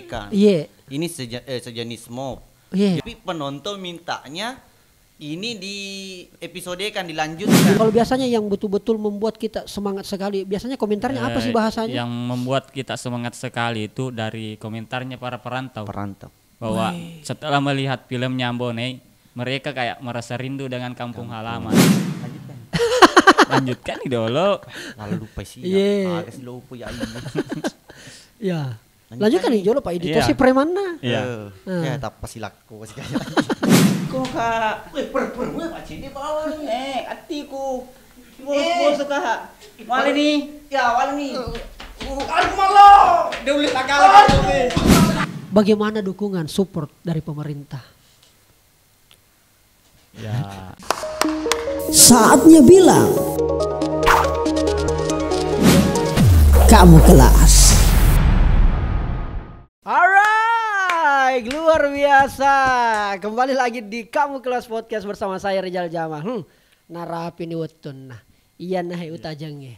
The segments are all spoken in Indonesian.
kan. Iya. Ini sejenis mob. Iya. Tapi penonton mintanya ini di episode kan dilanjutkan. Kalau biasanya yang betul-betul membuat kita semangat sekali, biasanya komentarnya apa sih bahasanya? Yang membuat kita semangat sekali itu dari komentarnya para perantau. Bahwa setelah melihat filmnya Ambonai, mereka kayak merasa rindu dengan kampung halaman. Lanjutkan nih dulu. Lalu lupa sih. Iya. Agak lupa ya. Ya. Lanjutkan nih Jolo Pak Edito Iya. si premanna. Iya. Ya tak pasti laku pasti kayak. Kok kak? Gue Pak Cidi bawa nih. Hatiku. Bos kak. Wali nih. Ya wali nih. Aku malu. Dia boleh takal. Bagaimana dukungan support dari pemerintah? Ya. Saatnya bilang kamu kelas. Alright, luar biasa. Kembali lagi di Kamu Kelas Podcast bersama saya Rizal Jamal. Narapi ni wetun nah. Iya nah utajangnya.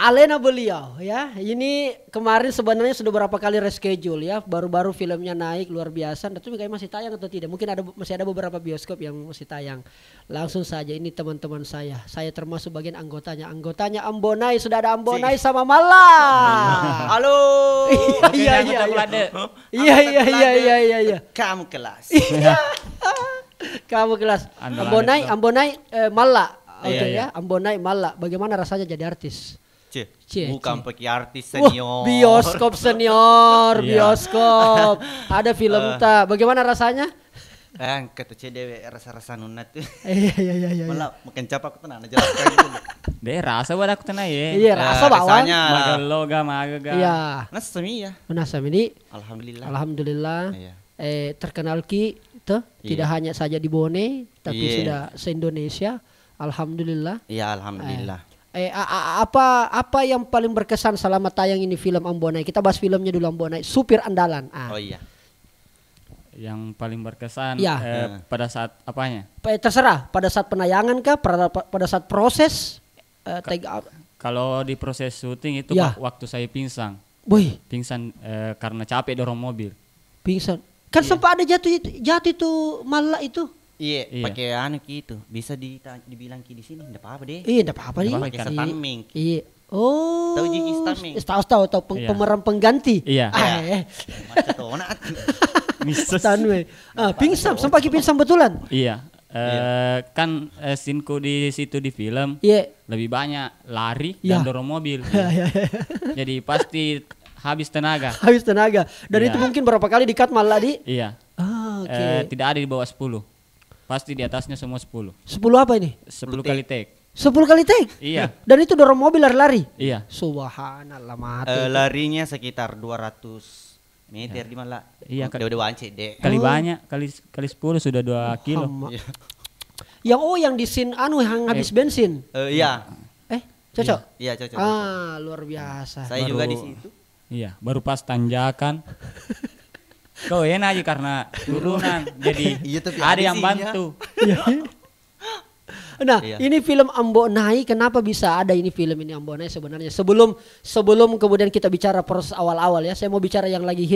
Alena beliau ya. Ini kemarin sebenarnya sudah berapa kali reschedule ya. Baru-baru filmnya naik luar biasa. Tapi kayak masih tayang atau tidak? Mungkin masih ada beberapa bioskop yang masih tayang. Langsung saja ini teman-teman saya. Saya termasuk bagian anggotanya. Anggotanya Ambonai, sudah ada Ambonai sama Mala. Halo. Iya. Kamu kelas. Kamu kelas. Ambonai Mala. Oke ya. Ambonai Mala. Bagaimana rasanya jadi artis? Bukan pakai artis senior. Bioskop senior, bioskop. Ada film tak? Bagaimana rasanya? Kata cewek rasa-rasa nunat tuh. Iya. Malah makan cap aku tenang jelaskan gitu. Deh rasa buat aku tenang ya. Iya rasa bawang. Magaloga magaga. Iya. Nasami ya. Menasam ini. Alhamdulillah. Iya. Terkenal ki tuh tidak hanya saja di Bone tapi sudah se-Indonesia. Alhamdulillah. Iya alhamdulillah. Apa yang paling berkesan selama tayang ini film Ambonai? Kita bahas filmnya dulu Ambonai. Supir andalan. Oh iya. Yang paling berkesan pada saat apanya? Terserah pada saat penayangan kah? Pada saat proses? Kalau di proses syuting itu waktu saya pingsan. Pingsan karena capek dorong mobil. Pingsan. Kan sempat ada jatuh itu malah itu. Iya, pakai gitu. Bisa dibilang di sini enggak apa-apa deh. Iya, enggak apa-apa nih. Pakai stunming. Iya. Oh. Tahu jiki stunming? Tahu pemeran pengganti. Iya. Macam tonat. Stunming. Pingsan, sempat pingsan betulan. Iya. Kan sinku di situ di film lebih banyak lari dan dorong mobil. Jadi pasti habis tenaga. Dan itu mungkin berapa kali di-cut malah di? Iya. Tidak ada di bawah 10. Pasti di atasnya semua 10. 10 apa ini? 10 kali take. 10 kali take? Iya. Dan itu dorong mobil lari-lari? Iya. Subhanallah mati. Larinya sekitar 200 meter di malah. Iya. Udah wancet deh. Kali banyak, kali 10 sudah 2 kilo. Yang di scene yang habis bensin? Iya. Cocok? Iya cocok. Luar biasa. Saya juga di situ. Iya, baru pas tanjakan. Kau enak aja karena turunan, jadi ada yang bantu. Nah, ini film Ambonai, kenapa bisa ada ini film ini Ambonai sebenarnya? Sebelum kemudian kita bicara proses awal-awal ya, saya mau bicara yang lagi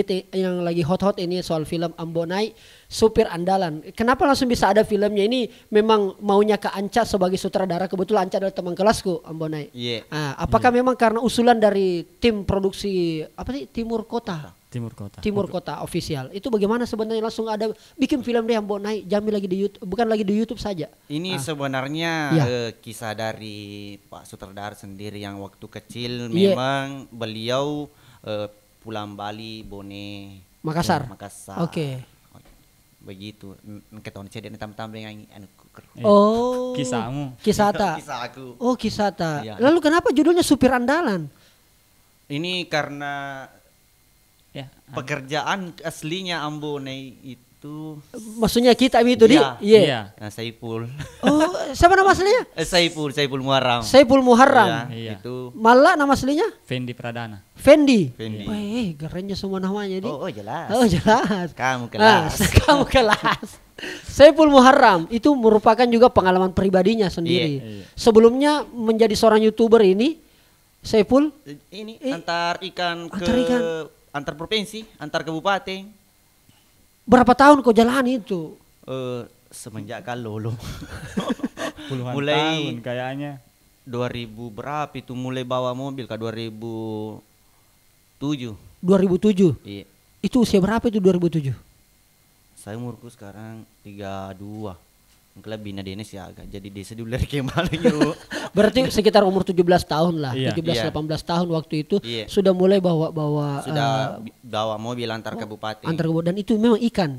hot ini soal film Ambonai, supir andalan. Kenapa langsung bisa ada filmnya? Ini memang maunya Kak Anca sebagai sutradara, kebetulan Anca adalah teman kelasku Ambonai. Apakah memang karena usulan dari tim produksi Timur Kota official. Itu bagaimana sebenarnya langsung ada bikin film deh Ambonai, Jamil lagi di YouTube, bukan lagi di YouTube saja. Ini sebenarnya kisah dari Pak Sutradara sendiri yang waktu kecil memang beliau pulang Bali, Bone, Makassar. Oke. Begitu. Ketahuan saya dan tamu-tamu yang kisahmu. Kisata. Kisahku. Oh, Kisata. Lalu kenapa judulnya Supir Andalan? Ini karena pekerjaan aslinya Ambonai itu, maksudnya kita itu Iya. Saipul. Oh, siapa nama aslinya? Saipul Muharram. Saipul Muharram. Itu. Malah nama aslinya? Fendi Pradana. Fendi. Kerennya semua namanya ini. Oh, jelas. Kamu kelas. Saipul Muharram itu merupakan juga pengalaman pribadinya sendiri. Sebelumnya menjadi seorang YouTuber ini Saipul ini antar ikan ke antar provinsi, antar kabupaten. Berapa tahun kau jalani itu? Semenjak Kalolo. Puluhan mulai tahun kayaknya. 2000 berapa itu mulai bawa mobil ke 2007. 2007? Iya. Itu usia berapa itu 2007? Saya umurku sekarang 32. Lebih Denes ya agak jadi desa dulu dari Kemalnya. Berarti sekitar umur 17 tahun lah. Iya. 17-18 tahun waktu itu Iya. sudah mulai bawa sudah bawa mobil antar kabupaten. antar kabupaten, dan itu memang ikan.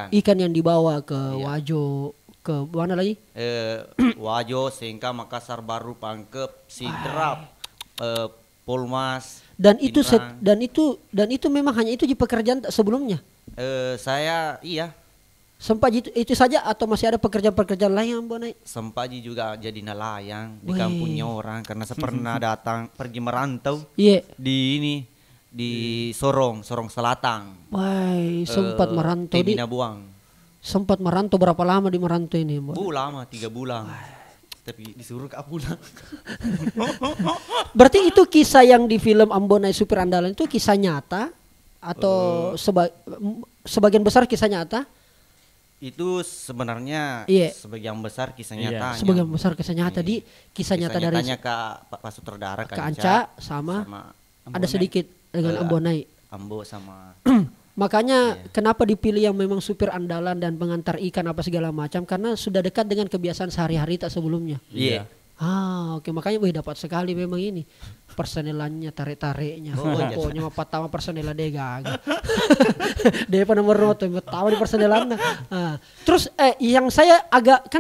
Ikan yang dibawa ke Wajo, ke mana lagi? Wajo, Sengka, Makassar, Baru, Pangkep, Sidrap, Polmas. Dan itu memang hanya itu di pekerjaan sebelumnya. Saya Sempat itu saja atau masih ada pekerjaan-pekerjaan lain yang Ambo Nai? sempat juga jadi nelayan di kampungnya orang karena saya pernah datang pergi merantau di Sorong Selatan. Sempat merantau di Binabuang. Sempat merantau berapa lama di merantau ini, Mbak? Lama 3 bulan. Tapi disuruh ke pulang. Berarti itu kisah yang di film Ambo Nai Supir Andalan itu kisah nyata atau sebagian besar kisah nyata? Itu sebenarnya sebagian besar kisah nyata. Sebagian besar kisah nyata di kisah nyata dari Pak Sutradara Kanca sama ada sedikit dengan Ambo Nai. Ambo sama Makanya kenapa dipilih yang memang supir andalan dan pengantar ikan apa segala macam, karena sudah dekat dengan kebiasaan sehari-hari tak sebelumnya. Iya. Oke, makanya dapat sekali memang ini personelannya, tarik-tariknya. Pokoknya pertama personelan dia gagal. Dia nomor roto tahu di personelannya. Terus yang saya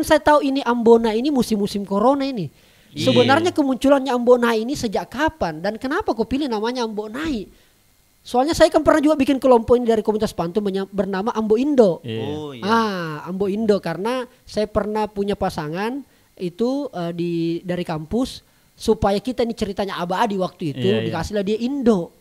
saya tahu ini Ambona ini musim-musim corona ini. Sebenarnya kemunculannya Ambona ini sejak kapan dan kenapa kau pilih namanya Ambonai? Soalnya saya kan pernah juga bikin kelompok ini dari komunitas pantun bernama Ambo Indo. Ambo Indo karena saya pernah punya pasangan itu dari kampus, supaya kita ini ceritanya abadi waktu itu dikasihlah dia Indo.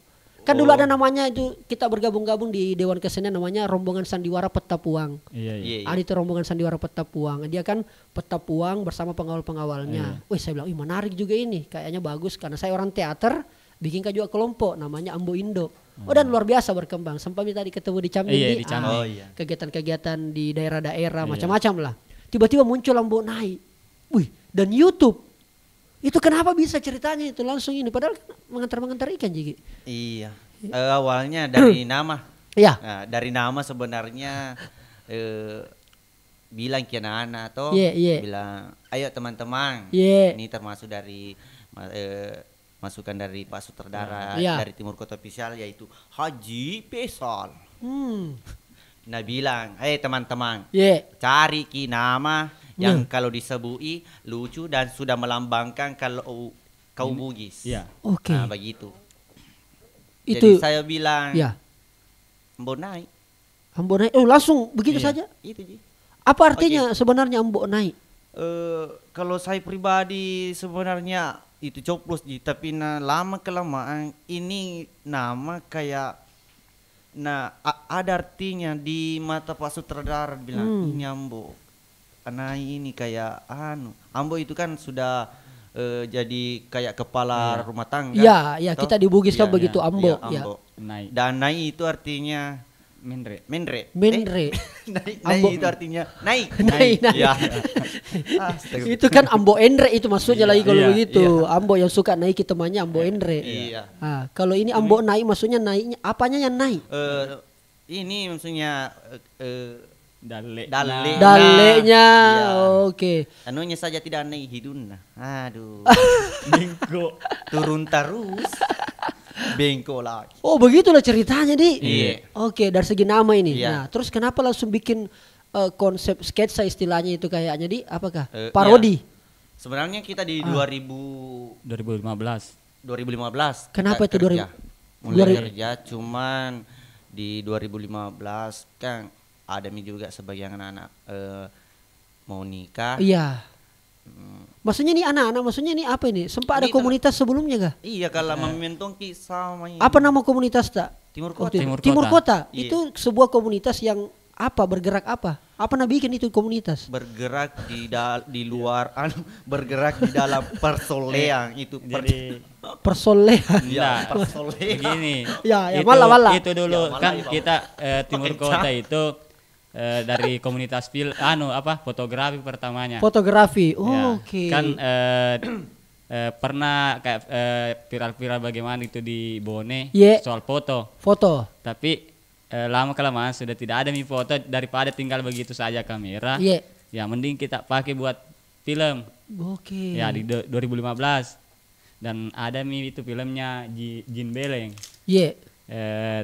Kan dulu ada namanya itu, kita bergabung-gabung di Dewan Kesenian namanya Rombongan Sandiwara Petapuang. Ada itu Rombongan Sandiwara Petapuang. Dia kan Petapuang bersama pengawal-pengawalnya. Saya bilang, menarik juga ini, kayaknya bagus karena saya orang teater, bikin juga kelompok namanya Ambo Indo. Dan luar biasa berkembang. Sampai tadi ketemu di Cambi, kegiatan-kegiatan di daerah-daerah macam-macam lah. Tiba-tiba muncul Ambo Nai. Dan YouTube. Itu kenapa bisa ceritanya itu langsung ini? Padahal mengantar ikan Jigi. Iya. Awalnya dari nama. Iya. Nah, dari nama sebenarnya bilang ke anak-anak toh. Bilang, ayo teman-teman. Ini termasuk dari masukan dari Pak Sutradara dari Timur Kota Official yaitu Haji Pesal. Nah bilang, teman-teman, cari nama yang kalau disebui lucu dan sudah melambangkan kalau kau Bugis. Oke. Nah begitu. Jadi saya bilang, Ambonai. Ambonai. Langsung begitu saja. Itu Ji. Apa artinya sebenarnya Ambonai? Kalau saya pribadi sebenarnya itu coplos Ji, tapi lama kelamaan ini nama kayak ada artinya di mata Pak Sutradara bilang ini Ambo. Karena ini kayak Ambo itu kan sudah jadi kayak kepala rumah tangga. Iya, kita di Bugis kan begitu Ambo. Ambo. Dan Nai itu artinya Menre. Nai itu artinya naik. Ya. Itu kan Ambo Endre itu maksudnya lagi kalau begitu. Ambo yang suka naik temannya Ambo Endre. Iya. Kalau ini Ambo naik maksudnya naiknya apanya yang naik? Ini maksudnya dalenya. Oke. Anunya saja tidak naik hidungnya. Aduh. Bengkok. Turun terus. Bengkok lagi. Begitulah ceritanya Di. Iya. Oke, dari segi nama ini. Nah, terus kenapa langsung bikin konsep sketsa istilahnya itu kayaknya Di? Apakah parodi? Sebenarnya kita di 2015. Kenapa itu 2000? Mulai kerja, cuman di 2015 kan ada juga sebagian anak-anak mau nikah. Iya. Maksudnya ini anak-anak, maksudnya ini apa ini? Sempat ada komunitas sebelumnya gak? Iya, kalau mementong sama ini. Apa nama komunitas tak? Timur Kota. Timur Kota. Itu sebuah komunitas yang bergerak apa? Apa nak bikin itu komunitas? Bergerak di luar, bergerak di dalam persolehan itu. Jadi persolehan. Ya, persolehan. Begini. Ya, itu, malah. Itu dulu ya, kan ya, kita Timur Kota itu dari komunitas fotografi pertamanya. Fotografi. Ya, Oke. Kan pernah kayak viral-viral bagaimana itu di Bone soal foto. Tapi lama kelamaan sudah tidak ada foto, daripada tinggal begitu saja kamera. Ya mending kita pakai buat film. Oke. Ya di 2015 dan ada itu filmnya Jin Beleng.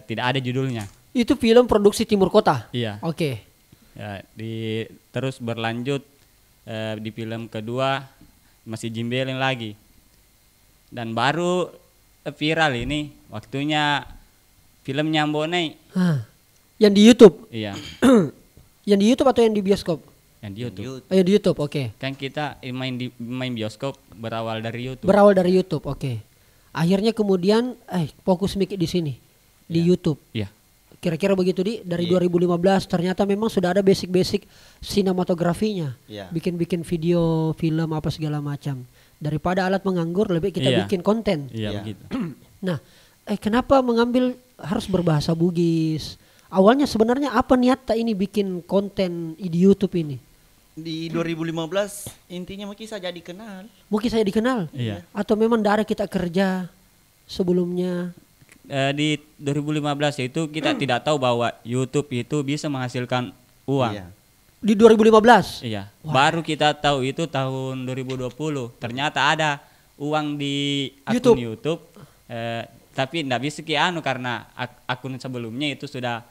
Tidak ada judulnya. Itu film produksi Timur Kota. Iya. Oke. Ya terus berlanjut di film kedua masih Jin Beleng lagi. Dan baru viral ini waktunya filmnya Ambonai. Yang di YouTube? Iya. Yang di YouTube atau yang di bioskop? Yang di YouTube. Yang di YouTube, oke. Kan kita main bioskop berawal dari YouTube. Berawal dari YouTube, oke. Akhirnya kemudian fokus mic di sini di YouTube. Iya. Kira-kira begitu dari 2015 ternyata memang sudah ada basic sinematografinya. Bikin video, film apa segala macam. Daripada alat menganggur lebih kita bikin konten. Iya, begitu. Nah, kenapa mengambil harus berbahasa Bugis? Awalnya sebenarnya apa niat ini bikin konten di YouTube ini? Di 2015 intinya mungkin saya dikenal. Mungkin saya dikenal? Iya. Atau memang dari kita kerja sebelumnya? Di 2015 itu kita tidak tahu bahwa YouTube itu bisa menghasilkan uang. Iya. Di 2015? Iya. Baru kita tahu itu tahun 2020. Ternyata ada uang di akun YouTube. Tapi tidak bisa karena akun sebelumnya itu sudah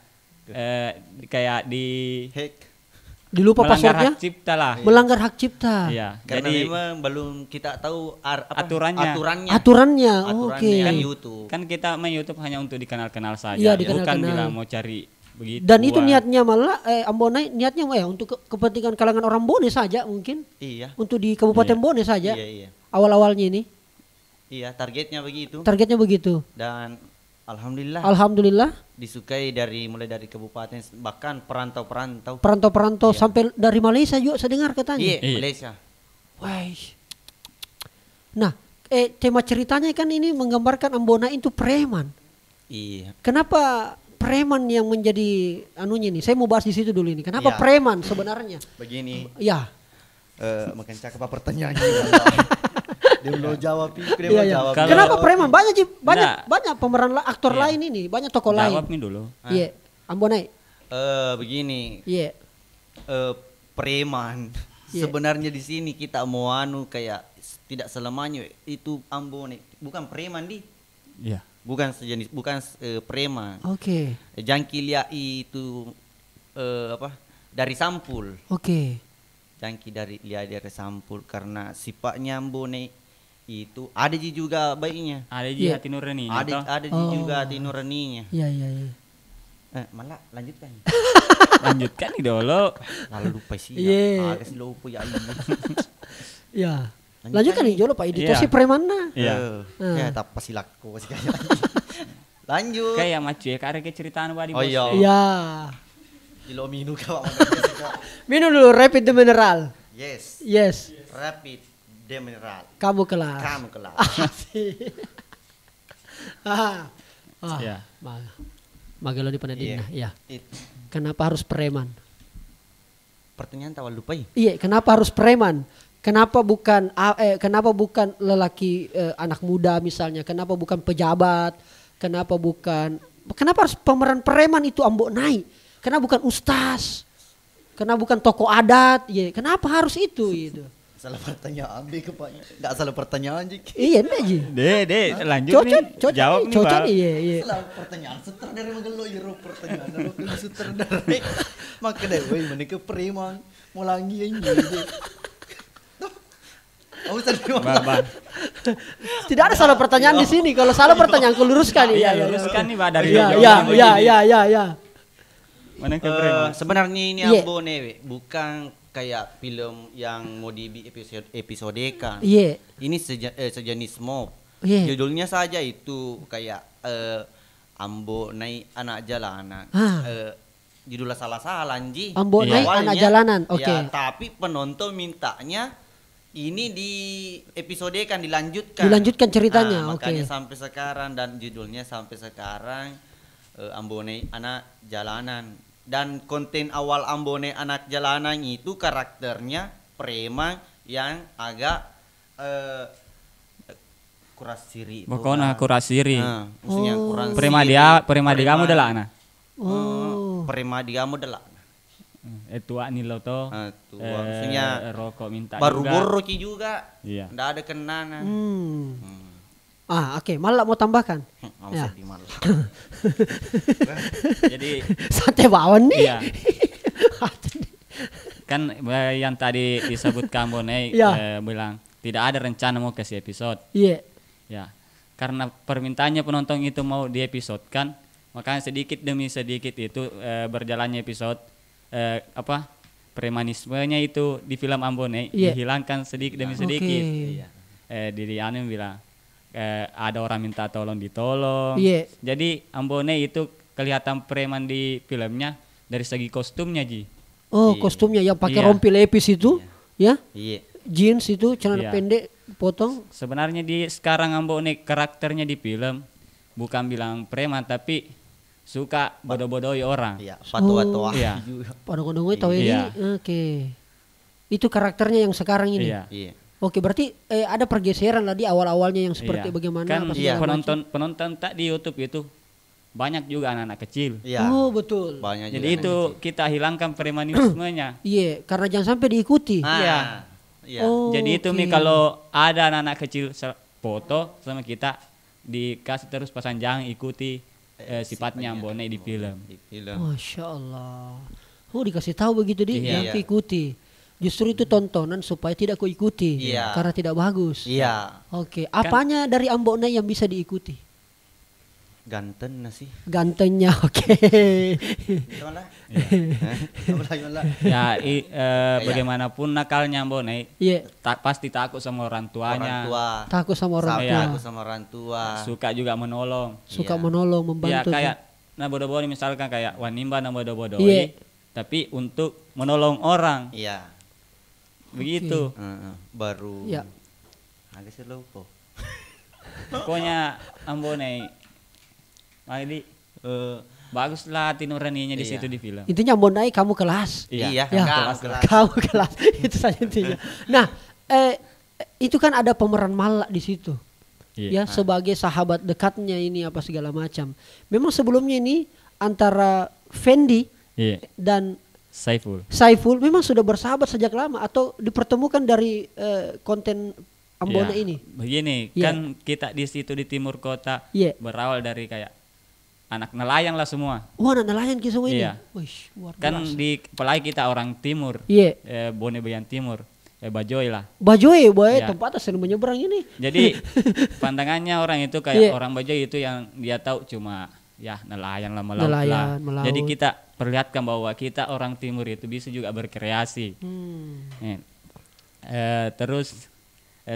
kayak di hack. Dilupa passwordnya? Melanggar hak cipta lah. Melanggar hak cipta. Iya. Karena Jadi memang belum kita tahu aturannya. Aturannya, oke. Kan YouTube. Kan kita main YouTube hanya untuk dikenal-kenal saja. Iya, bukan dikenal-kenal. bila mau cari begitu. Dan itu niatnya malah Ambonai niatnya untuk kepentingan kalangan orang Bone saja mungkin. Iya. Untuk di Kabupaten Bone saja. Iya. Awal-awalnya ini. Iya, targetnya begitu. Targetnya begitu. Dan Alhamdulillah disukai mulai dari kabupaten bahkan perantau-perantau. Perantau-perantau sampai dari Malaysia juga saya dengar katanya. Iya, Malaysia. Wah. Nah, tema ceritanya kan ini menggambarkan Ambonai itu preman. Iya. Kenapa preman yang menjadi anunya nih? Saya mau bahas di situ dulu ini. Kenapa preman sebenarnya? Begini. Ya. Makan cakap apa pertanyaannya? Dia belum jawab, jawab. Kenapa preman? Banyak pemeran aktor lain ini, banyak tokoh lain. Jawab nih dulu. Iya. Ambonai. Begini. Iya. Preman. Sebenarnya di sini kita mau kayak tidak selamanya itu Ambonai. Bukan preman Iya. Bukan sejenis, bukan preman. Oke. Jangki lihat itu dari sampul. Oke. Jangki lihat dari sampul karena sifatnya Ambonai itu ada juga baiknya. Ada hati nurani. Ada juga hati nuraninya. Iya. Malah lanjutkan. Lanjutkan nih dulu. Malah lupa sih. Agak sih lupa ya ini. Ya. Lanjutkan nih dulu Pak Editor si preman nah. Iya. Ya tak pasti laku sih kayaknya. Lanjut. Kayak macu ya karena ceritaan badi bos. Iya. Kilo minum kau. Minum dulu Rapid the Mineral. Yes. Rapid the Mineral. Kamu kelas. Ya. Magalo di Panadina. Iya. Kenapa harus preman? Pertanyaan tahu lupa ya? Iya, kenapa harus preman? Kenapa bukan lelaki anak muda misalnya? Kenapa bukan pejabat? Kenapa harus pemeran preman itu Ambonai? Kenapa bukan ustaz? Kenapa bukan tokoh adat? Ya, kenapa harus itu gitu? Salah pertanyaan kepaknya. Enggak salah pertanyaan Jik. Iya, enggak Ji. Lanjut nih. Jawab nih, Pak. Iya. Salah pertanyaan sutradara magelo iro pertanyaan lo sutradara. Maka deh mana ke preman mau lagi ini. Tidak ada salah pertanyaan di sini. Kalau salah pertanyaan aku luruskan. Iya, luruskan nih Pak dari Iya. Mana ke preman? Sebenarnya ini Ambonai bukan kayak film yang mau di episode kan. Iya. Ini sejenis mob. Judulnya saja itu kayak Ambonai anak jalanan. judulnya salah-salah Ji. Ambonai anak jalanan. Oke. Ya, tapi penonton mintanya ini di episode kan dilanjutkan. Dilanjutkan ceritanya. Makanya sampai sekarang dan judulnya sampai sekarang Ambonai anak jalanan. Dan konten awal Ambonai anak jalanan itu karakternya preman yang agak kuras siri. Pokoknya kuras siri. Maksudnya kurang Premadi kamu dah lah ana. Premadi kamu dah lah. Tua nih lo toh. Tua maksudnya rokok minta baru juga. boroki juga. Iya. Nggak ada kenangan. Oke. Malah mau tambahkan. Ya. Malah. Jadi sate bawon nih. Iya. Kan yang tadi disebutkan Ambonai bilang tidak ada rencana mau kasih episode. Iya. Ya, karena permintaannya penonton itu mau di episode kan, makanya sedikit demi sedikit itu berjalannya episode premanismenya itu di film Ambonai dihilangkan sedikit demi sedikit. Diri Anu bilang ada orang minta tolong ditolong. Jadi Ambonai itu kelihatan preman di filmnya dari segi kostumnya Ji. Kostumnya yang pakai rompi lepis itu, ya? Iya. Jeans itu celana pendek potong. Sebenarnya di sekarang Ambonai karakternya di film bukan bilang preman tapi suka bodoh-bodohi orang. Iya, patua-tua. Iya. Bodoh-bodohi tahu ini. Oke. Itu karakternya yang sekarang ini. Iya. Oke, berarti ada pergeseran lah di awal-awalnya yang seperti bagaimana kan penonton tak di YouTube itu banyak juga anak-anak kecil. Iya. Oh, betul. Banyak jadi itu kita hilangkan premanismenya. Iya, karena jangan sampai diikuti. Iya. Iya. Jadi itu kalau ada anak-anak kecil foto sama kita dikasih terus pesan jangan ikuti sifatnya Ambonai di film. Masya Allah. Dikasih tahu begitu jangan ikuti. Justru itu tontonan supaya tidak ikuti karena tidak bagus. Iya. Oke. Apanya dari Ambonai yang bisa diikuti? Ganteng sih. Gantengnya, oke. Bagaimanapun nakalnya Ambonai, pasti takut sama orang tuanya. Takut sama orang tua. Suka juga menolong. Suka menolong, membantu. Ya kayak bodoh-bodoh misalkan kayak Wanimba bodoh-bodohi, tapi untuk menolong orang. Iya. Begitu. Baru. Ya. Agak sih lupa. Pokoknya Ambonai baguslah tinuraninya di situ di film. Intinya Ambonai kamu kelas. Iya. Kamu kelas. Itu saja intinya. Nah, itu kan ada pemeran Malla di situ. Ya, sebagai sahabat dekatnya ini apa segala macam. Memang sebelumnya ini antara Fendi dan Saiful memang sudah bersahabat sejak lama atau dipertemukan dari konten Ambonai ini. Begini, kan kita di situ di timur kota berawal dari kayak anak nelayan lah semua. Anak nelayan kita semua ini. Kan apalagi kita orang timur. Bone Bayan Timur. Bajoy lah. Bajoy, tempatnya sering menyeberang ini. Jadi pandangannya orang itu kayak orang Bajoy itu yang dia tahu cuma nelayan lah melaut. Jadi kita perlihatkan bahwa kita orang timur itu bisa juga berkreasi. Terus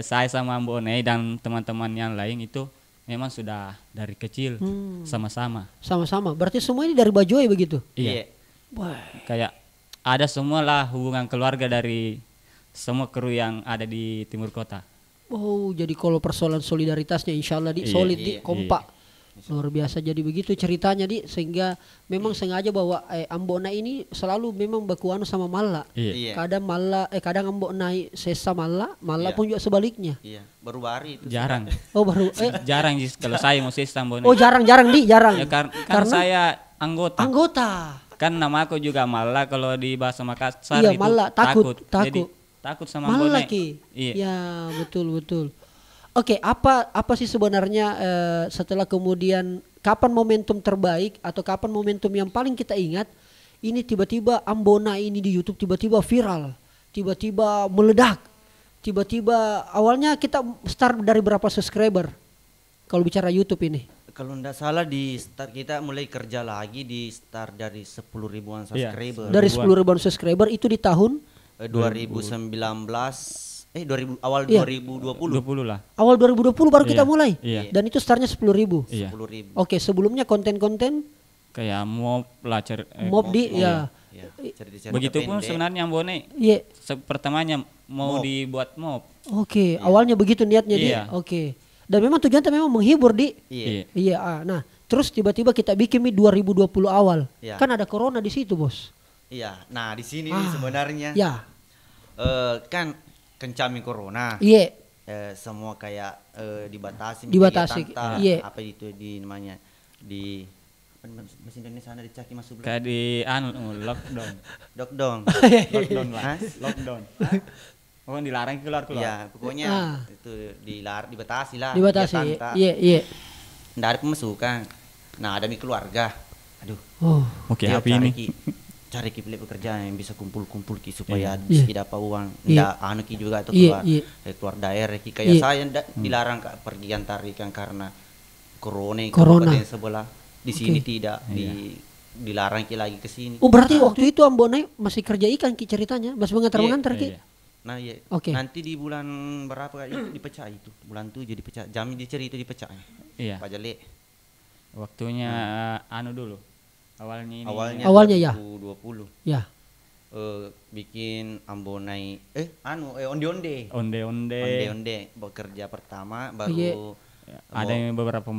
saya sama Ambonai dan teman-teman yang lain itu memang sudah dari kecil sama-sama. Berarti semua ini dari Bajoy begitu? Iya. Kayak ada semua lah hubungan keluarga dari semua kru yang ada di timur kota. Jadi kalau persoalan solidaritasnya insya Allah solid kompak. Luar biasa jadi begitu ceritanya sehingga memang sengaja bahwa Ambonai ini selalu memang berkuanu sama Malla. Kadang kadang Ambonai sesa Malla pun juga sebaliknya. Iya, baru bari itu. Jarang. Baru jarang kalau saya mau sesa Ambonai. Jarang. Ya, karena saya anggota. Kan nama aku juga Malla kalau di bahasa Makassar itu Malla, takut. Jadi takut sama Malla Ambonai. Ya, betul. Oke, apa sih sebenarnya setelah kemudian kapan momentum terbaik atau kapan momentum yang paling kita ingat ini tiba-tiba Ambonai ini di YouTube tiba-tiba viral, tiba-tiba meledak, tiba-tiba awalnya kita start dari berapa subscriber kalau bicara YouTube ini? Kalau tidak salah di start kita mulai kerja lagi di start dari 10 ribuan subscriber. Dari 10 ribuan subscriber itu di tahun 2019. 2020 lah. Awal 2020 baru kita mulai. Dan itu startnya 10.000. 10.000. Oke, sebelumnya konten-konten kayak mob lah mob di ya. Begitupun sebenarnya Ambone. Iya. Pertamanya mau dibuat mob. Oke, awalnya begitu niatnya dia. Oke. Dan memang tujuannya memang menghibur di. Iya. Nah, terus tiba-tiba kita bikin 2020 awal. Kan ada corona di situ, Bos. Iya. Nah, di sini nih sebenarnya. Ya. Kan kencami corona. Iya. Semua kayak dibatasi. Iya. Apa itu di namanya di mesin Indonesia sana dicaki masuk kayak di lockdown. Lockdown lah. Lockdown. Oh, dilarang keluar. Iya, pokoknya itu dibatasi lah. Dibatasi. Iya. Nggak ada pemasukan. Nah, ada keluarga. Aduh. Oke, apa ini? Cari pekerjaan yang bisa kumpul-kumpul supaya bisa dapat uang. Nggak anu juga atau keluar daerah kayak saya dilarang pergi antarikan karena corona sebelah. Di sini tidak dilarang lagi ke sini. Oh, berarti waktu itu Ambone masih kerja ikan ceritanya, masih mengantar Ki. Nah, iya. Nanti di bulan berapa itu dipecah itu? Bulan 7 dipecah. Jam diceri itu dipecah. Iya. Pak Jale. Waktunya anu dulu. Awalnya 2020. Ya. Bikin Ambonai onde-onde. Onde-onde bekerja pertama baru ada yang beberapa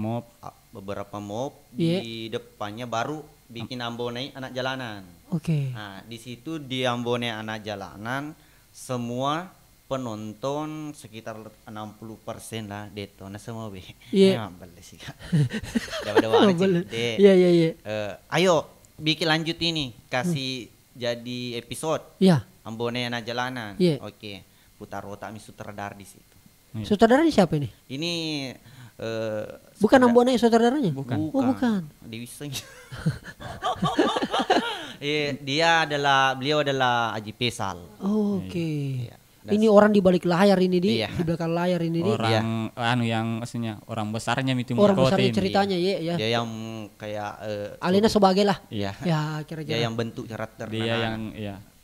mob di depannya baru bikin Ambonai anak jalanan. Oke. Nah, di situ di Ambonai anak jalanan semua penonton sekitar 60% lah detona semua be. Iya. Sih. Iya. Ayo bikin lanjut ini kasih jadi episode. Iya. Ambonai anak jalanan. Iya. Oke. Putar otak sutradara di situ. Sutradaranya siapa ini? Ini bukan Ambonai sutradaranya? Bukan. Oh, bukan. Diwiseng. Beliau adalah Aji Pesal. Oke. Ini orang di balik layar ini di belakang layar ini di. Orang yang maksudnya orang besarnya itu orang besarnya ceritanya ya. Dia yang kayak Alina sebagai lah. Iya. Ya, kira-kira. Dia yang bentuk karakter. Dia yang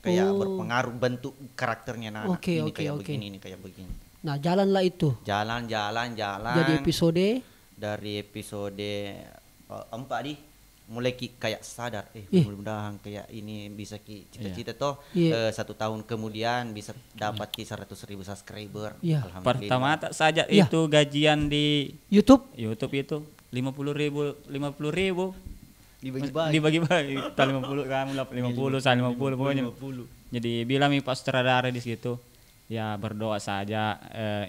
kayak berpengaruh bentuk karakternya Oke. begini ini kayak begini. Nah, jalanlah itu. Jalan. Jadi dari episode 4 di mulai kayak sadar mudah-mudahan kayak ini bisa cita-cita toh 1 tahun kemudian bisa dapat 100.000 subscriber. Alhamdulillah. Pertama saja itu gajian di YouTube itu 50.000 dibagi-bagi 50 kamu 50 saya 50 pokoknya. Jadi bilang Pak sutradara di situ ya berdoa saja,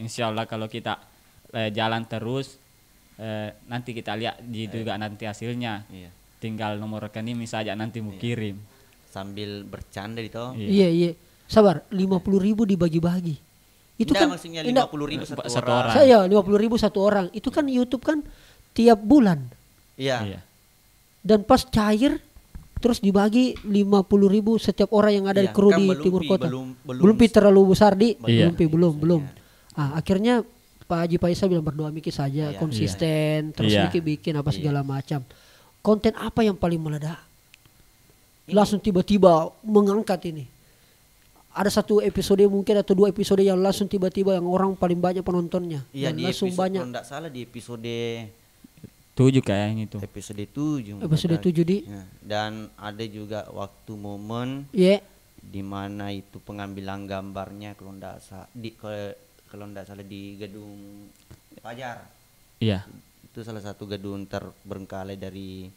insya Allah kalau kita jalan terus nanti kita lihat juga nanti hasilnya. Tinggal nomor rekening saja nanti mau kirim. Sambil bercanda itu. Iya. Sabar, 50.000 dibagi-bagi. Itu kan maksudnya 50.000 satu orang. Saya 50.000 satu orang. Itu kan YouTube kan tiap bulan. Iya. Dan pas cair terus dibagi 50.000 setiap orang yang ada di kru di timur kota. Belum terlalu besar di. Belum. Akhirnya Pak Haji Faisal bilang berdoa mikir saja konsisten terus bikin apa segala macam. Konten apa yang paling meledak? Langsung tiba-tiba mengangkat ini. Ada satu episode mungkin atau 2 episode yang langsung tiba-tiba yang orang paling banyak penontonnya. Iya, dan di langsung episode, banyak. kalau enggak salah di episode 7 kayaknya itu. Episode 7. Episode 7 di. Ya. Dan ada juga waktu momen di mana itu pengambilan gambarnya kalau enggak salah di gedung Fajar. Iya. Itu salah satu gedung terbengkalai dari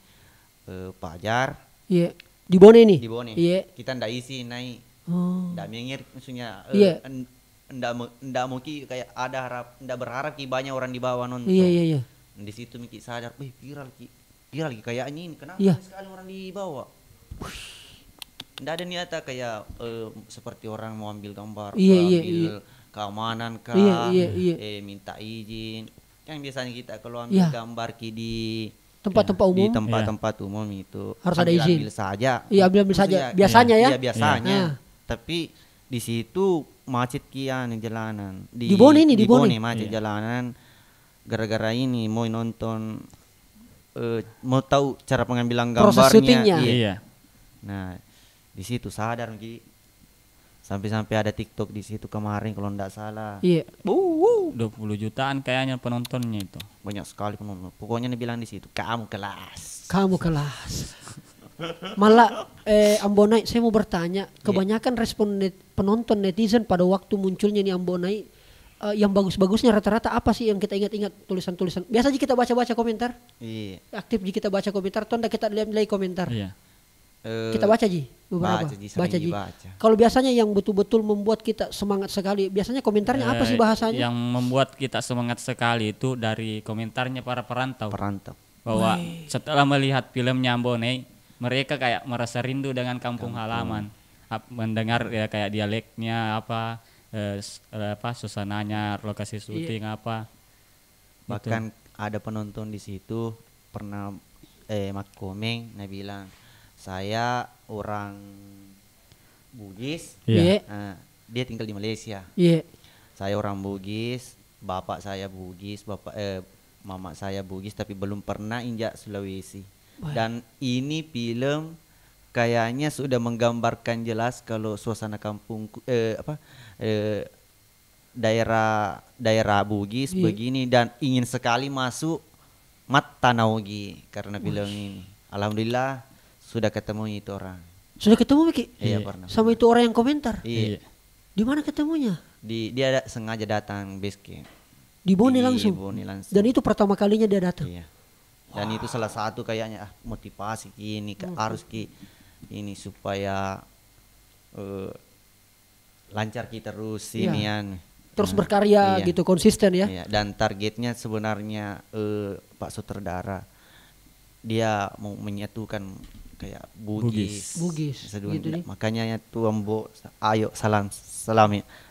Fajar. Iya. Di Bone ini. Di Bone. Iya. Kita ndak isi naik. Ndak mengir maksudnya ndak mau kayak ada ndak berharap banyak orang di bawah nonton. Iya. Di situ Miki sadar, viral kayaknya ini kenapa sekali orang di bawah. Ndak ada niatan kayak seperti orang mau ambil gambar, ambil keamanan kah, minta izin. Yang biasanya kita kalau ambil gambar di tempat-tempat umum, di tempat-tempat umum itu harus ada izin. Ambil saja. Iya, ambil saja. Biasanya ya. Iya, biasanya. Tapi di situ macet kian jalanan. Di Bone ini, di Bone macet jalanan. Gara-gara ini mau nonton mau tahu cara pengambilan gambarnya. Proses syutingnya. Iya. Nah, di situ sadar Sampai-sampai ada TikTok di situ kemarin kalau enggak salah. Iya. 20 jutaan kayaknya penontonnya itu. Banyak sekali penonton. Pokoknya dia bilang di situ, kamu kelas. Kamu kelas. Malah Ambonai, saya mau bertanya, kebanyakan respon penonton netizen pada waktu munculnya nih Ambonai, yang bagus-bagusnya rata-rata apa sih yang kita ingat-ingat tulisan-tulisan? Biasa aja kita baca-baca komentar. Iya. Aktif aja kita baca komentar, tonda kita lihat komentar. Iya. Kita baca Ji beberapa. Baca. Kalau biasanya yang betul-betul membuat kita semangat sekali, biasanya komentarnya apa sih bahasanya? Yang membuat kita semangat sekali itu dari komentarnya para perantau. Bahwa setelah melihat filmnya Ambonai, mereka kayak merasa rindu dengan kampung halaman. Mendengar ya kayak dialeknya apa suasananya, lokasi syuting apa. Bahkan ada penonton di situ pernah mak komeng nah bilang, saya orang Bugis, dia tinggal di Malaysia. Saya orang Bugis, bapak saya Bugis, mama saya Bugis, tapi belum pernah injak Sulawesi. Dan ini film kayaknya sudah menggambarkan jelas kalau suasana kampung daerah Bugis begini, dan ingin sekali masuk Tanaugi karena film ini. Alhamdulillah sudah ketemu itu orang. Sudah ketemu Miki? Iya, pernah. Sama itu orang yang komentar? Iya. Di mana ketemunya? Dia sengaja datang base camp. Di Bone langsung? Di Bone langsung. Dan itu pertama kalinya dia datang? Iya. Dan itu salah satu kayaknya motivasi ini harus ini supaya lancar kita terus inian. Terus berkarya gitu, konsisten ya? Iya. Dan targetnya sebenarnya Pak Sutradara, dia mau menyatukan kayak Bugis sedunia. Gitu makanya tuh Ambo, ayo salam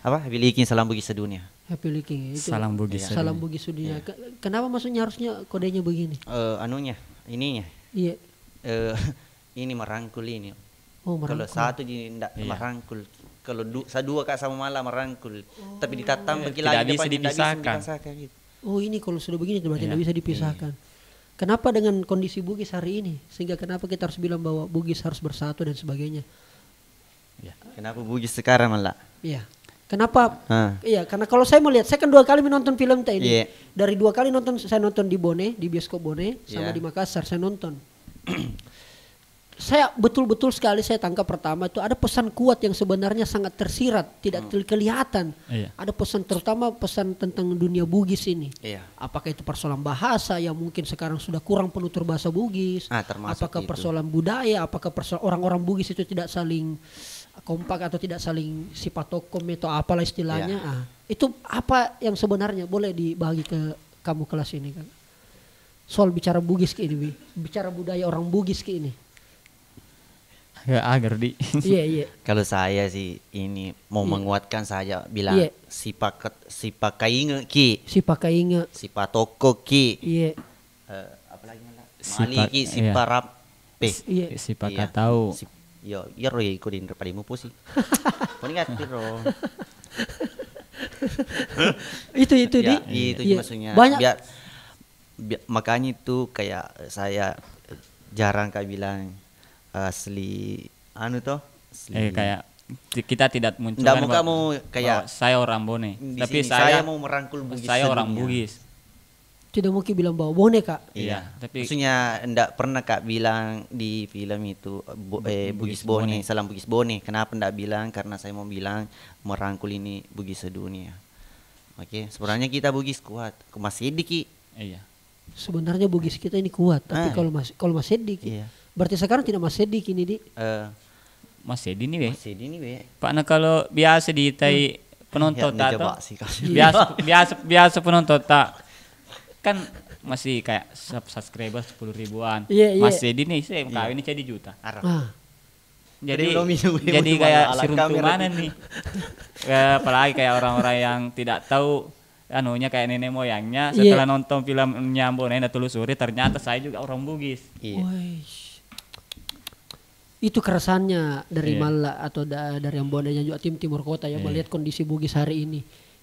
Habilikin salam Bugis sedunia. Habilikin itu. Salam Bugis. Ya. Salam Bugis sedunia. Kenapa maksudnya harusnya kodenya begini? Ininya. Iya. Ini merangkul ini. Oh, merangkul. Kalau satu tidak merangkul. Kalau dua kak sama malah merangkul. Tapi ditatang bagi lagi tidak bisa dipisahkan. Gitu. Oh, ini kalau sudah begini berarti tidak bisa dipisahkan. Kenapa dengan kondisi Bugis hari ini? Sehingga kenapa kita harus bilang bahwa Bugis harus bersatu dan sebagainya? Ya. Kenapa Bugis sekarang malah? Iya. Kenapa? Iya, karena kalau saya melihat, saya kan 2 kali menonton film ini. Dari 2 kali saya nonton di Bone, di bioskop Bone, sama di Makassar saya nonton. Saya betul-betul sekali saya tangkap pertama itu ada pesan kuat yang sebenarnya sangat tersirat, tidak kelihatan. Ada pesan, terutama pesan tentang dunia Bugis ini. Apakah itu persoalan bahasa yang mungkin sekarang sudah kurang penutur bahasa Bugis, apakah persoalan budaya, apakah persoalan orang-orang Bugis itu tidak saling kompak atau tidak saling sifat tokom atau apalah istilahnya. Itu apa yang sebenarnya boleh dibagi ke kamu kelas ini kan? Soal bicara Bugis ke ini, bicara budaya orang Bugis ke ini. Agar di. Iya. Kalau saya sih ini mau menguatkan saja bilang sipa kainge ki. Sipa kainge. Sipa toko ki. Iya. Apalagi maliki sipa rape. Iya. Sipa katau. Yo roy ko din padimu po sih. Paningat piro. Itu ya, itu maksudnya. Banyak. Makanya itu kayak saya jarang kayak bilang asli kayak kita tidak munculkan. Nggak mau kamu kayak saya orang Bone, tapi saya mau merangkul Bugis. Saya orang Bugis. Tidak mungkin bilang bahwa Bone Kak. Iya, tapi maksudnya enggak pernah Kak bilang di film itu Bugis Bone, salam Bugis Bone. Kenapa enggak bilang? Karena saya mau bilang merangkul ini Bugis sedunia. Oke, sebenarnya kita Bugis kuat. Masih sedikit. Iya. Sebenarnya Bugis kita ini kuat, tapi kalau masih sedikit. Iya. Berarti sekarang tidak Mas Sedi kini di? Mas Sedi nih be. Pak, nah kalau biasa di tai penonton tak biasa penonton tak kan masih kayak subscriber 10 ribuan. Mas Sedi nih saya kawin ini jadi juta. Jadi kayak seruntumanan nih. Apalagi kayak orang-orang yang tidak tahu anunya kayak nenek moyangnya setelah nonton filmnya Ambonai telusuri ternyata saya juga orang Bugis. Itu keresahannya dari Malla atau dari Ambonai juga tim Timur Kota yang melihat kondisi Bugis hari ini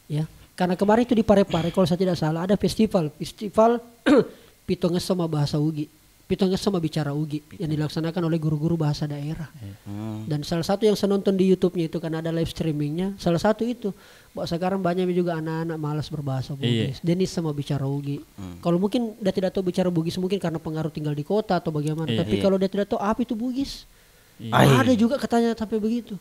ya. Karena kemarin itu di Parepare kalau saya tidak salah ada festival Pitonges sama bahasa Ugi. Pitongnya sama bicara ugi yang dilaksanakan oleh guru-guru bahasa daerah. Dan salah satu yang saya nonton di YouTube-nya itu kan ada live streamingnya. Salah satu itu bahwa sekarang banyak juga anak-anak malas berbahasa Bugis. Denis sama bicara ugi. Kalau mungkin dia tidak tahu bicara Bugis mungkin karena pengaruh tinggal di kota atau bagaimana. Tapi kalau dia tidak tahu apa itu Bugis, ada juga katanya sampai begitu.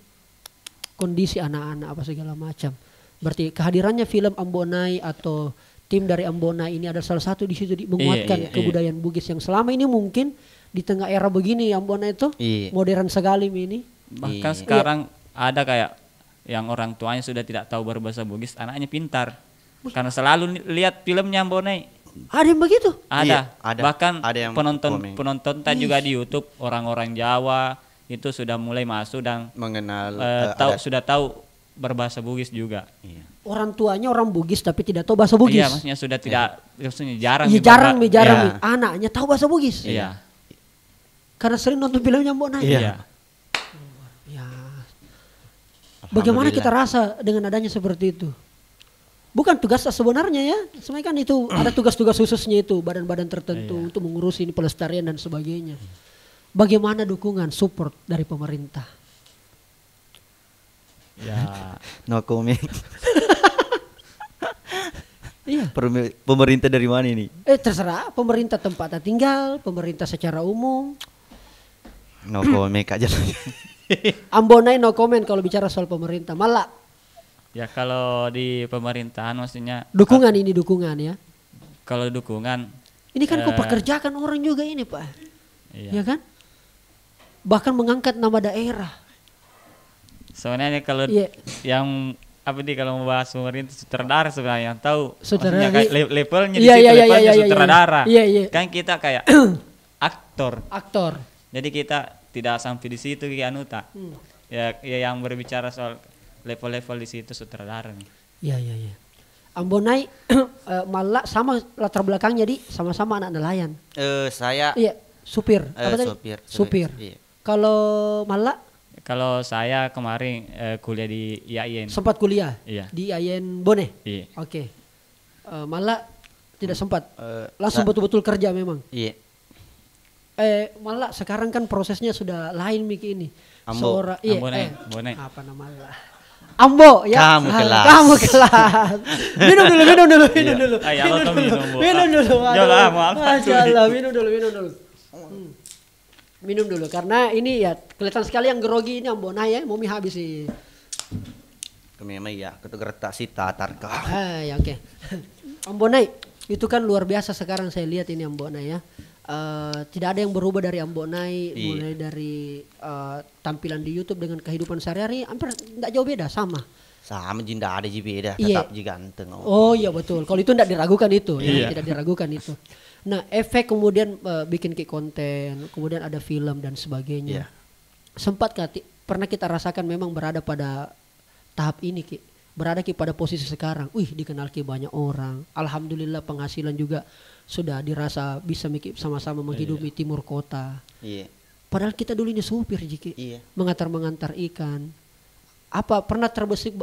Kondisi anak-anak apa segala macam. Berarti kehadirannya film Ambonai atau tim dari Ambonai ini adalah salah satu di situ menguatkan kebudayaan Bugis yang selama ini mungkin di tengah era begini Ambonai itu modern sekali ini. Bahkan sekarang ada kayak yang orang tuanya sudah tidak tahu berbahasa Bugis, anaknya pintar karena selalu lihat filmnya Ambonai. Ada yang begitu? Ada. Bahkan ada yang penonton juga di YouTube orang-orang Jawa itu sudah mulai masuk dan mengenal sudah tahu berbahasa Bugis juga. Orang tuanya orang Bugis tapi tidak tahu bahasa Bugis. Iya, maksudnya sudah tidak, maksudnya jarang. Iya, jarang. Anaknya tahu bahasa Bugis. Iya. Karena sering nonton filmnya Ambonai. Iya. Ya. Bagaimana kita rasa dengan adanya seperti itu? Bukan tugas sebenarnya ya. Sebenarnya kan itu ada tugas-tugas khususnya itu badan-badan tertentu untuk mengurusi ini pelestarian dan sebagainya. Bagaimana dukungan support dari pemerintah? Ya, no comment. Iya. Pemerintah dari mana ini? Terserah, pemerintah tempatnya tinggal, pemerintah secara umum. No comment aja. Ambonai no comment kalau bicara soal pemerintah. Malah. Ya kalau di pemerintahan maksudnya. Dukungan ya. Kalau dukungan. Ini kan kok pekerjakan orang juga ini Pak. Iya kan? Bahkan mengangkat nama daerah. Sebenarnya kalau yang kalau membahas pemerintah sutradara sebenarnya yang tahu levelnya di situ levelnya sutradara. Kan kita kayak aktor. Jadi kita tidak sampai di situ Anuta. Ya yang berbicara soal level-level di situ sutradara nih. Iya. Ambonai malah sama latar belakangnya sama-sama anak nelayan. Saya supir. Supir. Iya. Kalau malah kalau saya kemarin kuliah di IAIN. Sempat kuliah? Iya. Di IAIN Bone? Iya. Oke. Malah tidak sempat? Langsung betul-betul kerja memang? Iya. Malah sekarang kan prosesnya sudah lain Miki ini. Ambo. Ambonai. Apa namanya? Ambo ya. Kamu kelas. Minum dulu. Minum dulu. Masya Allah, minum dulu. Minum dulu karena ini ya kelihatan sekali yang grogi ini Ambonai ya, Momi habis sih. Memang ya, ketugerta sita tarka. Ya oke. Ambonai itu kan luar biasa sekarang saya lihat ini Ambonai ya. Tidak ada yang berubah dari Ambonai mulai dari tampilan di YouTube dengan kehidupan sehari-hari hampir tidak jauh beda sama jinda ada beda tetap ganteng. Oh iya betul. Kalau itu tidak diragukan itu ya, tidak diragukan itu. Nah, efek kemudian bikin konten, kemudian ada film dan sebagainya. Sempat pernah kita rasakan memang berada pada tahap ini berada pada posisi sekarang. Dikenal banyak orang. Alhamdulillah penghasilan juga sudah dirasa bisa sama-sama menghidupi timur kota. Padahal kita dulu ini supir mengantar ikan. Apa pernah terbesit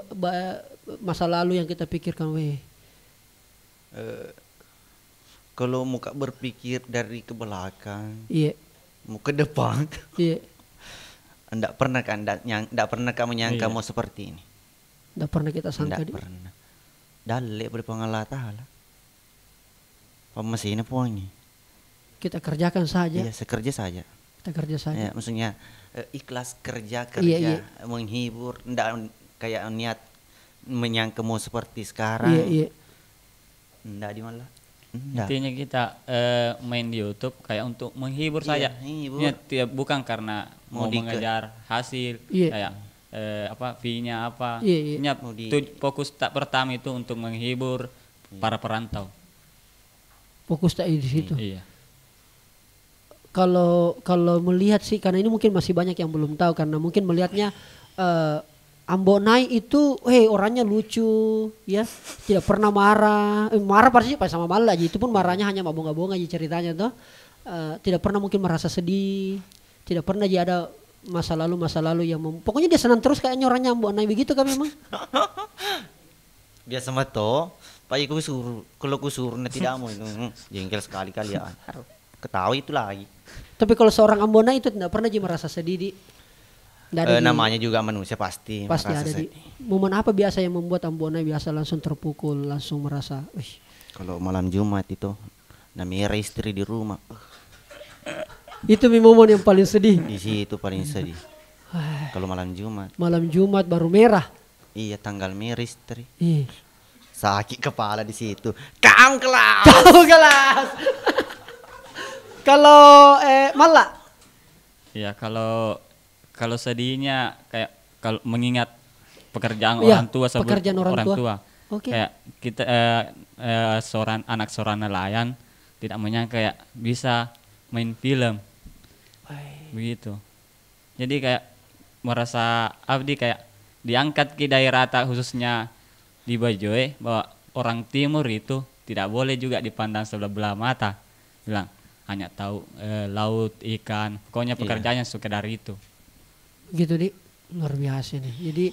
masa lalu yang kita pikirkan kalau muka berpikir dari ke belakang, mau ke depan, enggak pernah kamu menyangka mau seperti ini. Enggak pernah kita sangka. Enggak pernah. Dalek berpengalah taala. Mesin apa ini? Kita kerjakan saja. Iya, sekerja saja. Kita kerja saja. Ya, maksudnya ikhlas kerja, menghibur, enggak kayak niat menyangka mau seperti sekarang. Enggak di mana. Intinya kita main di YouTube kayak untuk menghibur saja. Bukan karena mau mengejar hasil kayak fee-nya apa. Fokus pertama itu untuk menghibur para perantau. Fokus di situ. Iya. Kalau melihat sih karena ini mungkin masih banyak yang belum tahu karena mungkin melihatnya Ambonai itu orangnya lucu ya, tidak pernah marah pasti sama malah aja, itu pun marahnya hanya mabong-mabong aja ceritanya tuh. Tidak pernah mungkin merasa sedih, tidak pernah aja ada masa lalu yang pokoknya dia senang terus kayaknya orangnya Ambonai begitu kan memang. Biasa mah toh, Pak Iku suruh kalau ku suruh tidak mau itu jengkel sekali kalian. Ketawa itu lagi. Tapi kalau seorang Ambonai itu tidak pernah merasa sedih di. Namanya juga manusia pasti ada sedih. Momen apa biasa yang membuat Ambonai biasa langsung terpukul, langsung merasa, kalau malam Jumat itu namanya istri di rumah. Itu momen yang paling sedih. Di situ paling sedih. Kalau malam Jumat. Malam Jumat baru merah. Iya, tanggal merah istri. Iya. Sakit kepala di situ. Kamu kelas. Kalau Malla? Ya kalau sedihnya kayak kalau mengingat pekerjaan orang tua pekerjaan orang tua. Okay. Kayak kita seorang nelayan tidak menyangka kayak bisa main film. Begitu. Jadi kayak merasa abdi kayak diangkat ke daerah khususnya di Bajoe bahwa orang timur itu tidak boleh juga dipandang sebelah belah mata. Bilang hanya tahu laut, ikan, pokoknya pekerjaannya sekedar itu. Gitu di luar biasa nih. Jadi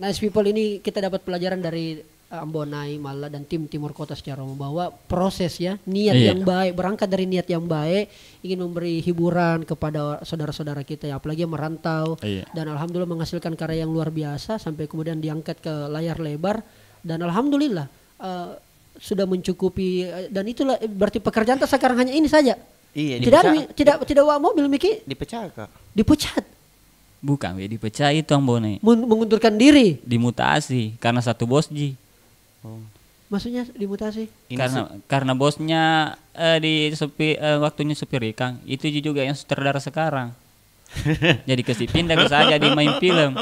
Nice People ini kita dapat pelajaran dari Ambonai, Malla dan tim Timur Kota secara umum bahwa proses ya niat yang baik, berangkat dari niat yang baik, ingin memberi hiburan kepada saudara-saudara kita ya, apalagi yang merantau dan alhamdulillah menghasilkan karya yang luar biasa sampai kemudian diangkat ke layar lebar dan alhamdulillah sudah mencukupi dan itulah berarti pekerjaan sekarang hanya ini saja. Iya, tidak bawa mobil Miki. Dipecat Kak. Dipecat. Bukan, dipecat itu Ambonai. Mengundurkan diri. Dimutasi karena satu bos Ji. Maksudnya dimutasi? Karena bosnya waktunya supir ikan itu juga yang sutradara sekarang. Jadi pindah saja di main film.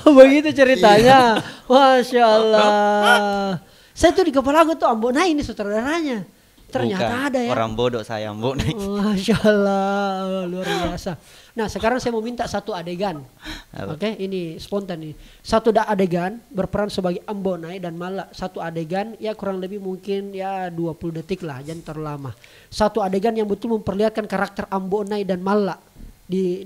Begitu ceritanya. Masya Allah. Saya tuh di kepala aku tuh Ambonai ini sutradaranya. Ternyata bukan, ada ya. Orang bodoh saya Ambonai. Masya Allah, luar biasa. Nah sekarang saya mau minta satu adegan. Oke, ini spontan nih. Satu adegan berperan sebagai Ambonai dan Malla. Satu adegan ya kurang lebih mungkin ya 20 detik lah, jangan terlalu lama. Satu adegan yang betul memperlihatkan karakter Ambonai dan Malla di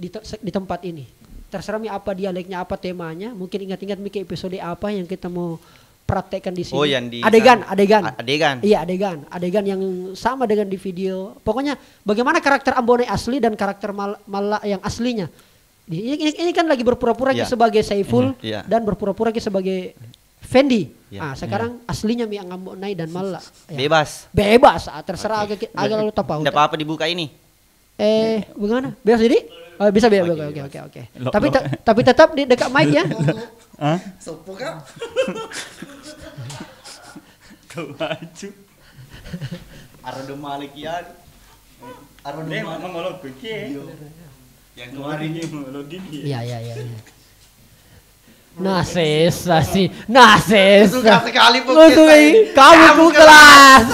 tempat ini. Terserah apa dialeknya, apa temanya. Mungkin ingat-ingat Miki episode apa yang kita mau praktekkan di sini. Oh, yang di adegan. Iya, adegan yang sama dengan di video. Pokoknya bagaimana karakter Ambonai asli dan karakter Malla yang aslinya. Ini kan lagi berpura-pura sebagai Saiful dan berpura-pura sebagai Fendi. Sekarang aslinya yang Ambonai dan Malla. Bebas. Terserah agak lalu tapau. Tidak apa-apa dibuka ini. Bagaimana? Bebas jadi? Oh, bisa. Oke. Tapi tetap di dekat mic ya. Sopo Kak? Kau maju. Ardo Malikian. Ardo mengolok ke. Yang kemarin mengolok gini. Iya. Nasesa. Suka sekali kamu ku kelas.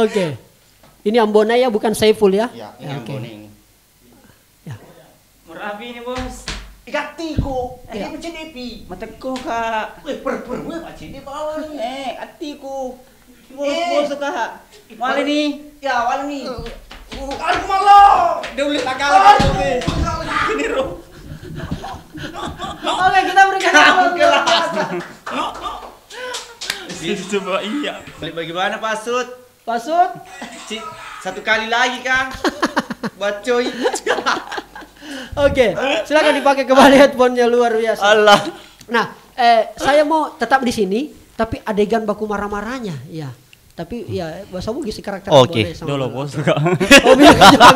Oke. Ini Ambonai ya, bukan Saiful ya? Iya, ini Ambonai ini. Merapi ini bos. Ikatiku, ini mencedipi. Mataku Kak. Perwe macini bawah nih. Atiku. Bos Kak. Wala ni. Ya, wala ni. Aku malah. Dia ulit akal. Ini Ro. Oke, kita berikan kelas. Coba iya. Bagaimana Pasut? Satu kali lagi Kang. Buat coy. Oke, silakan dipakai kembali headphone-nya, luar biasa. Allah. Nah, saya mau tetap di sini, tapi adegan baku marah-marahnya, ya. Tapi ya bahasa bugis karakter. Oke. Dolo bos. Oh,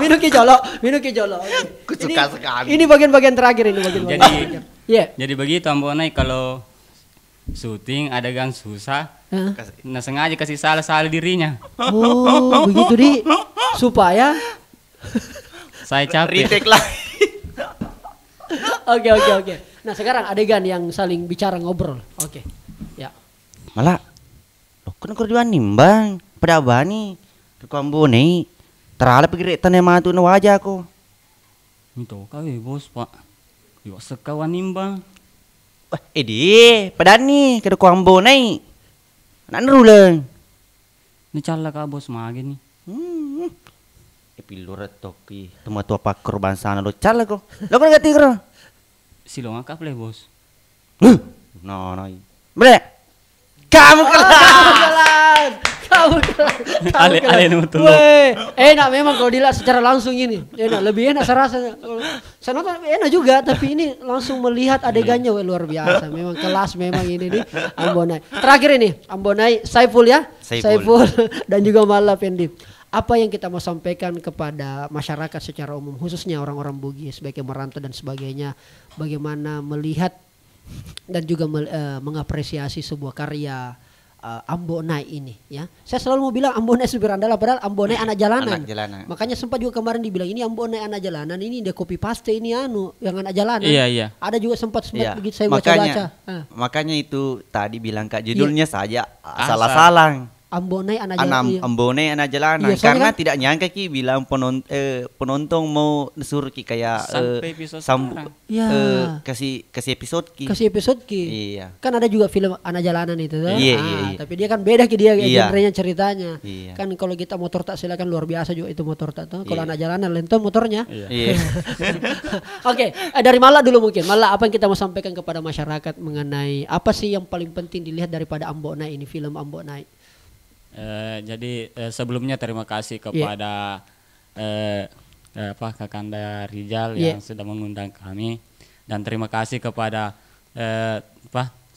minum ke jolo. Suka sekali. Ini bagian-bagian terakhir ini bagian. Jadi begitu Ambonai kalau syuting adegan susah. Nah sengaja kasih salah dirinya. Oh, begitu di supaya saya capek. Retake lagi. Oke. Nah sekarang adegan yang saling bicara ngobrol. Oke. Ya. Malah, lo kan kerjaan nimbang. Pada apa nih? Ambonai. Terlalu pikir tanah matu na wajah ko. Itu kau bos pak. Yo sekawan nimbang. Wah, pada nih kada Ambonai. Nanulang. Ni cala ka bos magi ni. Pilur toki. Tuma tua pak korban sana lo cala ko. Lo kan gati kro. Silong akap le bos. No. Bre. Kamu kelas. Ale nonton. Enak memang kalau dilihat secara langsung ini. Enak, lebih enak saya rasa. Saya nonton enak juga, tapi ini langsung melihat adegannya luar biasa. Memang kelas memang ini nih Ambonai. Terakhir ini Ambonai, Saiful ya. Saiful dan juga Malla Pendi. Apa yang kita mau sampaikan kepada masyarakat secara umum, khususnya orang-orang Bugis, baik yang merantau dan sebagainya, bagaimana melihat dan juga mengapresiasi sebuah karya Ambonai ini ya. Saya selalu mau bilang Ambonai supir andalan, padahal Ambonai anak jalanan. Makanya sempat juga kemarin dibilang ini Ambonai anak jalanan, ini dia copy paste ini yang anak jalanan. Iya. Ada juga sempat begitu saya baca-baca. Makanya itu tadi bilang Kak, judulnya saja salah-salah. Ambonai anak jalanan. Ambonai anak jalanan. Iya, karena kan tidak nyangka Ki bilang penonton mau suruh Ki kayak sampai episode kasih episode Ki. Kasih episode Ki. Iya. Kan ada juga film anak jalanan itu tuh. Iya. Tapi dia kan beda Ki dia genrenya ceritanya. Iya. Kan kalau kita motor tak silakan luar biasa juga itu motor tak tuh. Kalau anak jalanan lento motornya. Iya. Oke, dari Malla dulu mungkin. Malla, apa yang kita mau sampaikan kepada masyarakat mengenai apa sih yang paling penting dilihat daripada Ambonai ini, film Ambonai? Jadi sebelumnya terima kasih kepada Kakanda Rijal yang sudah mengundang kami, dan terima kasih kepada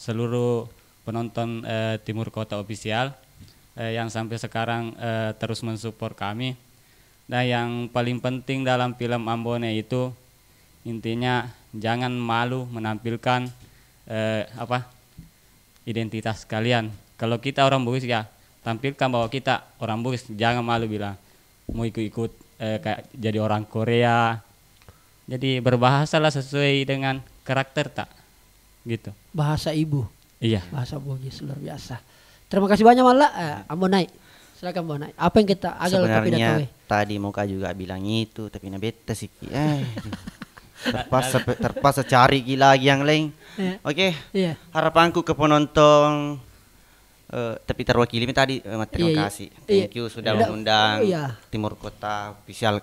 seluruh penonton Timur Kota Official yang sampai sekarang terus mensupport kami. Dan yang paling penting dalam film Ambonai itu intinya jangan malu menampilkan identitas kalian. Kalau kita orang Bugis ya tampilkan bahwa kita orang Bugis, jangan malu bilang mau ikut kayak jadi orang Korea. Jadi berbahasalah sesuai dengan karakter tak gitu. Bahasa ibu. Iya. Bahasa Bugis luar biasa. Terima kasih banyak Malla. Ambonai. Silakan Ambonai. Apa yang kita agak sebenarnya tadi Moka juga bilang itu, tapi bete sih. Terpaksa cari lagi yang lain. Oke. Harapanku ke penonton, tapi terwakili tadi terima kasih. Thank you sudah mengundang Timur Kota Official,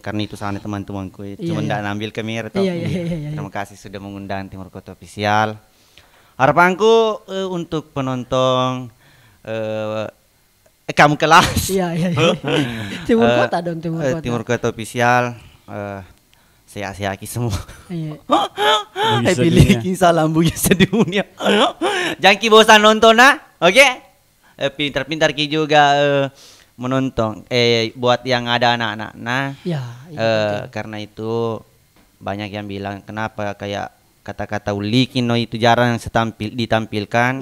karena itu sana teman-temanku cuma tidak ambil kamera toh. Terima kasih sudah mengundang Timur Kota Official. Harapanku untuk penonton kamu kelas. Timur Kota dong, Timur Kota Official, saya semua. Pilih kisah Bugis sedunia. Jangan ki bosan nonton oke? Pintar-pintar ki juga menonton. Buat yang ada anak-anak. Karena itu banyak yang bilang kenapa kayak kata-kata ulikin itu jarang ditampilkan.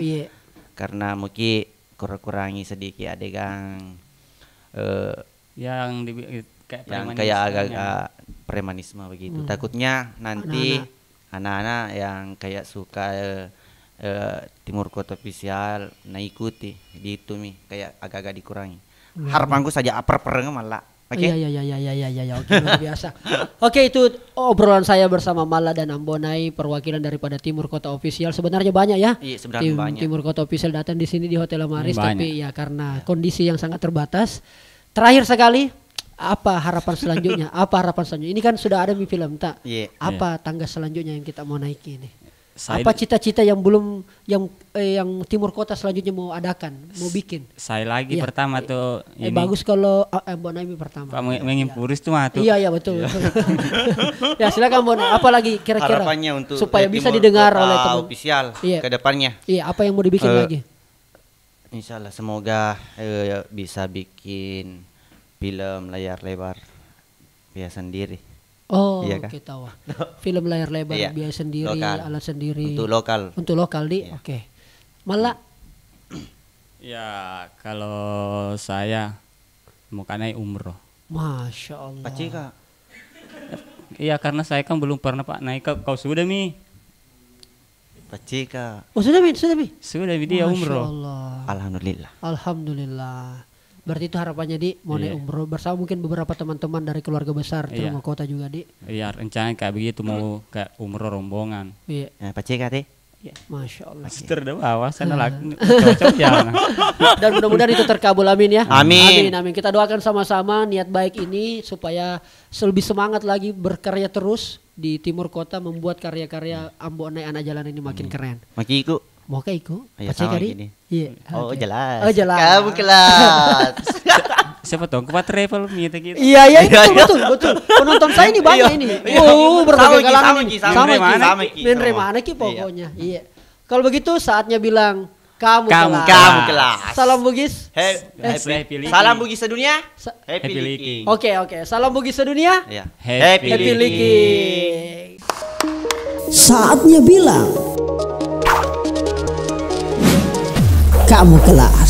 Karena mungkin kurangi sedikit adegan yang kayak agak premanisme begitu. Takutnya nanti anak-anak yang kayak suka Timur Kota Official ikuti gitu kayak agak-agak dikurangi. Harapanku saja pereng malah. Oke. Iya, oke, luar biasa. Oke, itu obrolan saya bersama Malla dan Ambonai, perwakilan daripada Timur Kota Official. Sebenarnya banyak ya. Iya, sebenarnya banyak. Timur Kota Official datang di sini di Hotel Amaris, tapi ya karena kondisi yang sangat terbatas. Terakhir sekali, apa harapan selanjutnya? Ini kan sudah ada film tak? Apa tangga selanjutnya yang kita mau naiki ini? Apa cita-cita yang belum yang Timur Kota selanjutnya mau adakan, mau bikin? Saya lagi pertama tuh ini. Bagus kalau Ambonai pertama. Pak mengimpuris tuh mah tuh. Iya betul. Ya silakan Ambonai. Apa lagi kira-kira harapannya untuk supaya bisa didengar oleh teman official ke depannya? Iya, apa yang mau dibikin lagi? Insyaallah semoga bisa bikin film layar lebar biaya sendiri. Oh, iya kan? Kita tahu. Film layar lebar biaya sendiri, alat sendiri. Untuk lokal di. Oke. Malla? Ya, kalau saya mau naik umroh. Masya Allah. Pak Cika. Iya, karena saya kan belum pernah Pak naik. Kau sudah Pak Cika. Oh sudah Mi? Sudah dia umroh. Alhamdulillah. Berarti itu harapannya mau naik umroh bersama mungkin beberapa teman-teman dari keluarga besar Timur Kota juga Iya, rencana kayak begitu mau kayak umroh rombongan. Iya. Pak Cika Masya Allah. Suster di bawah sana lagi cocok ya. Dan mudah-mudahan itu terkabul, amin ya. Amin. Kita doakan sama-sama niat baik ini supaya lebih semangat lagi berkarya terus di Timur Kota, membuat karya-karya Ambonai anak jalan ini makin keren. Makin ikut. Mau ikut? Iya, sama gini. Iya. Oh, jelas. Oh, jelas. Kamu kelas. Siapa tahu kuat travel gitu. Iya betul. Penonton saya ini banyak ini. Berbagai kalangan ini. Genre mana ki pokoknya. Iya. Kalau begitu saatnya bilang kamu kelas. Salam Bugis. Salam Bugis sedunia. Happy Leaking. Oke. Salam Bugis sedunia. Happy Leaking. Saatnya bilang kamu kelas.